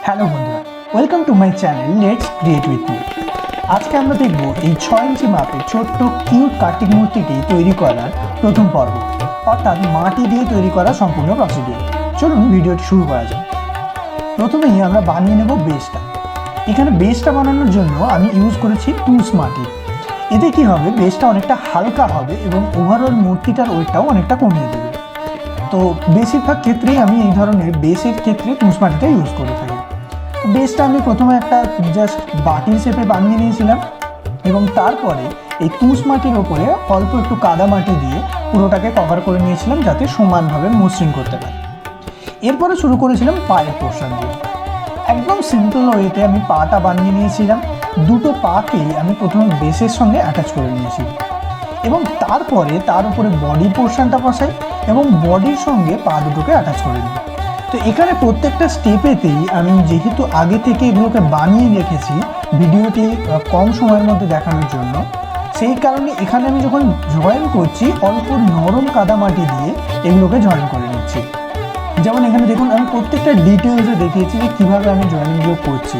Hello বন্ধুরা, welcome to my channel let's create with me. আজকে আমরা দেখব এই 6 ইঞ্চি মাপের ছোট্ট কিউট কার্তিক মূর্তিটি তৈরি করার প্রথম পর্ব, অর্থাৎ মাটি দিয়ে তৈরি করা সম্পূর্ণ প্রসিডিওর। চলুন ভিডিওটি শুরু করা যাক। প্রথমেই আমরা বানিয়ে নেব বেসটা। এখানে বেসটা বানানোর জন্য আমি ইউজ করেছি তুষ মাটি। এতে কি হবে, বেসটা অনেকটা হালকা হবে এবং ওভারঅল মূর্তিটার ওয়েটটাও অনেকটা কমিয়ে দেবে। তো বেশিরভাগ ক্ষেত্রেই আমি এই ধরনের বেসের ক্ষেত্রে তুষ মাটিটা ইউজ করে থাকি। বেসটা আমি প্রথমে একটা জাস্ট বাটির শেপে বানিয়ে নিয়েছিলাম এবং তারপরে এই তুষ মাটির ওপরে অল্প একটু কাদা মাটি দিয়ে পুরোটাকে কভার করে নিয়েছিলাম যাতে সমানভাবে মসৃণ করতে পারি। এরপরে শুরু করেছিলাম পায়ের পোর্শন দিয়ে। একদম সিম্পল ওয়েতে আমি পাটা বানিয়ে নিয়েছিলাম। দুটো পাকেই আমি প্রথমে বেসের সঙ্গে অ্যাটাচ করে নিয়েছি এবং তারপরে তার উপরে বডির পোর্শনটা বসাই এবং বডির সঙ্গে পা দুটোকে অ্যাটাচ করে নিই। তো এখানে প্রত্যেকটা স্টেপেতেই আমি যেহেতু আগে থেকে এগুলোকে বানিয়ে রেখেছি ভিডিওটি কম সময়ের মধ্যে দেখানোর জন্য, সেই কারণে এখানে আমি যখন জয়েন করছি অল্প নরম কাদামাটি দিয়ে এগুলোকে জয়েন করে নিচ্ছি। যেমন এখানে দেখুন, আমি প্রত্যেকটা ডিটেলসে দেখিয়েছি যে কীভাবে আমি জয়েনিংগুলো করছি।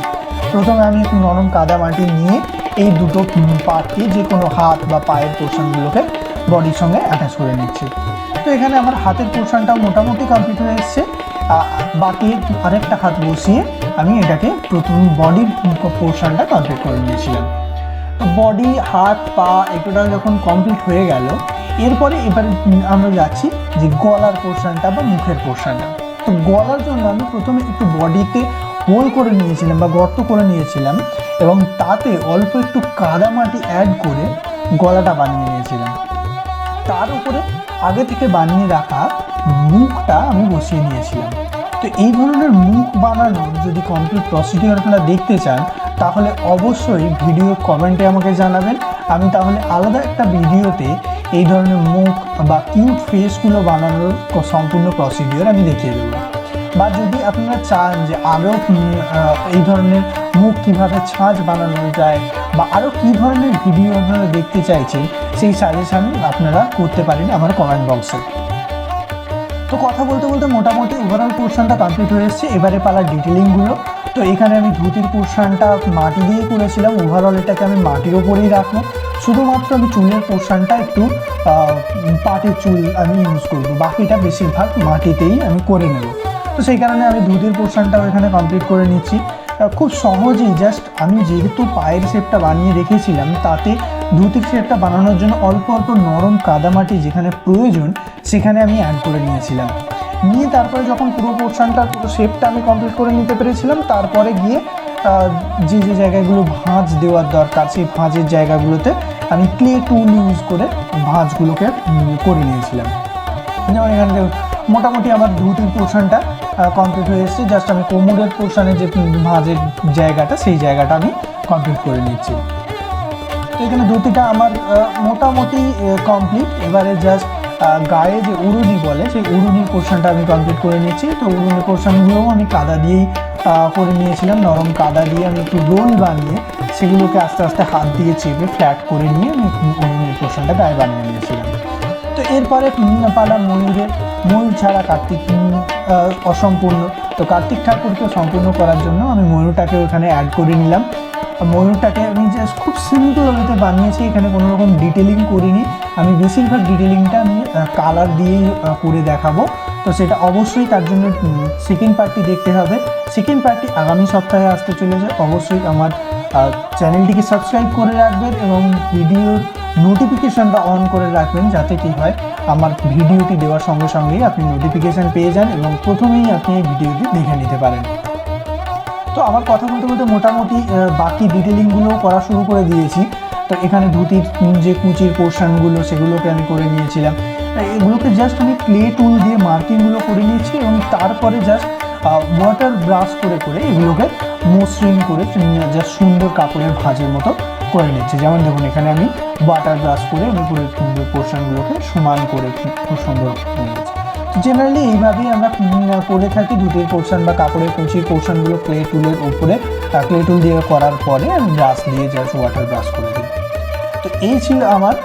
প্রথমে আমি একটু নরম কাদামাটি নিয়ে এই দুটো পার্টকে, যে কোনো হাত বা পায়ের পোর্শনগুলোকে বডির সঙ্গে অ্যাটাচ করে নিচ্ছি। তো এখানে আমার হাতের পোর্শনটাও মোটামুটি কমপ্লিট হয়ে এসছে। বাকি আরেকটা হাত বসিয়ে আমি এটাকে প্রথম বডির পোর্শনটা কমপ্লিট করে নিয়েছিলাম। তো বডি, হাত, পা এগুলো যখন কমপ্লিট হয়ে গেল, এরপরে এবারে আমরা যাচ্ছি যে গলার পোর্শনটা বা মুখের পোর্শনটা। তো গলার জন্য আমি প্রথমে একটু বডিতে হোল করে নিয়েছিলাম বা গর্ত করে নিয়েছিলাম এবং তাতে অল্প একটু কাদামাটি অ্যাড করে গলাটা বানিয়ে নিয়েছিলাম। তার উপরে আগে থেকে বানিয়ে রাখা মুখটা আমি বসিয়ে নিয়েছিলাম। তো এই ধরনের মুখ বানানোর যদি কমপ্লিট প্রসিডিওর আপনারা দেখতে চান তাহলে অবশ্যই ভিডিও কমেন্টে আমাকে জানাবেন। আমি তাহলে আলাদা একটা ভিডিওতে এই ধরনের মুখ বা কিউট ফেসগুলো বানানোর সম্পূর্ণ প্রসিডিওর আমি দেখিয়ে দেবো। বা যদি আপনারা চান যে আরও এই ধরনের মুখ কীভাবে ছাঁচ বানানো যায় বা আরও কী ধরনের ভিডিও আপনারা দেখতে চাইছেন, সেই সাজেশান আপনারা করতে পারেন আমার কমেন্ট বক্সে। তো কথা বলতে বলতে মোটামুটি ওভারঅল পোর্শনটা কমপ্লিট হয়ে এসছে। এবারে পালা ডিটেলিংগুলো। তো এখানে আমি ধুতির পোর্শনটা মাটি দিয়ে করেছিলাম। ওভারঅল এটাকে আমি মাটির ওপরেই রাখবো। শুধুমাত্র আমি চুলের পোর্শনটা একটু পাটের চুল আমি ইউজ করবো, বাকিটা বেশিরভাগ মাটিতেই আমি করে নেব। তো সেই কারণে আমি ধুতির পোর্শনটাও এখানে কমপ্লিট করে নিচ্ছি। খুব সহজেই জাস্ট আমি যেহেতু পায়ের শেপটা বানিয়ে রেখেছিলাম, তাতে ধুতির শেপটা বানানোর জন্য অল্প অল্প নরম কাদামাটি যেখানে প্রয়োজন সেখানে আমি অ্যাড করে নিয়েছিলাম। নিয়ে তারপরে যখন পুরো পোর্শনটা, পুরো শেপটা আমি কমপ্লিট করে নিতে পেরেছিলাম, তারপরে গিয়ে যে যে জায়গাগুলো ভাঁজ দেওয়ার দরকার সেই ভাঁজের জায়গাগুলোতে আমি ক্লে টুল ইউজ করে ভাঁজগুলোকে করে নিয়েছিলাম। যেমন এখানে মোটামুটি আমার ধুতির পোর্শনটা কমপ্লিট হয়ে এসেছে। জাস্ট আমি কোমরের পোর্শনে যে ভাঁজের জায়গাটা, সেই জায়গাটা আমি কমপ্লিট করে নিচ্ছি। তো এখানে ধুতিটা আমার মোটামুটি কমপ্লিট। এবারে জাস্ট গায়ে যে উড়ুনি বলে সেই উড়ুনির পোর্শনটা আমি কমপ্লিট করে নিচ্ছি। তো উড়ুনির পোর্শনগুলোও আমি কাদা দিয়েই করে নিয়েছিলাম। নরম কাদা দিয়ে আমি একটু রোল বানিয়ে সেগুলোকে আস্তে আস্তে হাত দিয়ে চেপে ফ্ল্যাট করে নিয়ে আমি উড়ুনির পোর্শনটা গায়ে বানিয়ে নিয়েছিলাম। তো এরপরে পালা ময়ূরের। ময়ূর ছাড়া কার্তিক অসম্পূর্ণ। তো কার্তিক ঠাকুরকে সম্পূর্ণ করার জন্য আমি ময়ূরটাকে ওখানে অ্যাড করে নিলাম। ময়ূরটাকে আমি জাস্ট খুব সিম্পল ওয়েতে বানিয়েছি, এখানে কোনো রকম ডিটেলিং করিনি। আমি বেশিরভাগ ডিটেলিংটা আমি কালার দিয়েই করে দেখাবো। তো সেটা অবশ্যই তার জন্য সেকেন্ড পার্টটি দেখতে হবে। সেকেন্ড পার্টটি আগামী সপ্তাহে আসতে চলেছে। অবশ্যই আমার চ্যানেলটিকে সাবস্ক্রাইব করে রাখবেন এবং ভিডিওর নোটিফিকেশানটা অন করে রাখবেন, যাতে কি হয় আমার ভিডিওটি দেওয়ার সঙ্গে সঙ্গেই আপনি নোটিফিকেশান পেয়ে যান এবং প্রথমেই আপনি এই ভিডিওটি দেখে নিতে পারেন। তো আমার কথা বলতে বলতে মোটামুটি বাকি ডিটেলিংগুলো করা শুরু করে দিয়েছি। তো এখানে ধুতির যে কুচির পোর্শনগুলো সেগুলোকে আমি করে নিয়েছিলাম। এগুলোকে জাস্ট আমি ক্লে টুল দিয়ে মার্কিংগুলো করে নিয়েছি এবং তারপরে জাস্ট ওয়াটার ব্রাশ করে করে এগুলোকে মসৃণ করে জাস্ট সুন্দর কাপড়ের ভাঁজের মতো করে নিচ্ছি। যেমন দেখুন, এখানে আমি ওয়াটার ব্রাশ করে আমি পুরো পোর্শনগুলোকে সমান করে খুব সুন্দর নিয়েছি। জেনারেলি এইভাবেই আমরা করে থাকি ধুতির পোর্শন বা কাপড়ের কুচির পোর্শনগুলো ক্লে টুলের উপরে ক্লে টুল দিয়ে করার পরে আমি ব্রাশ দিয়ে জাস্ট ওয়াটার ব্রাশ করে দিই। তো এই ছিল আমার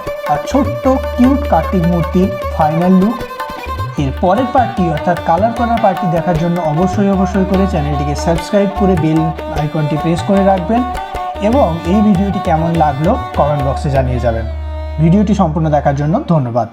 ছোট্ট কিউট কার্তিক মূর্তির ফাইনাল লুক। এর পরের পার্টটি অর্থাৎ কালার করার পার্টটি দেখার জন্য অবশ্যই করে চ্যানেলটিকে সাবস্ক্রাইব করে বেল আইকনটি প্রেস করে রাখবেন এবং এই ভিডিওটি কেমন লাগলো কমেন্ট বক্সে জানিয়ে যাবেন। ভিডিওটি সম্পূর্ণ দেখার জন্য ধন্যবাদ।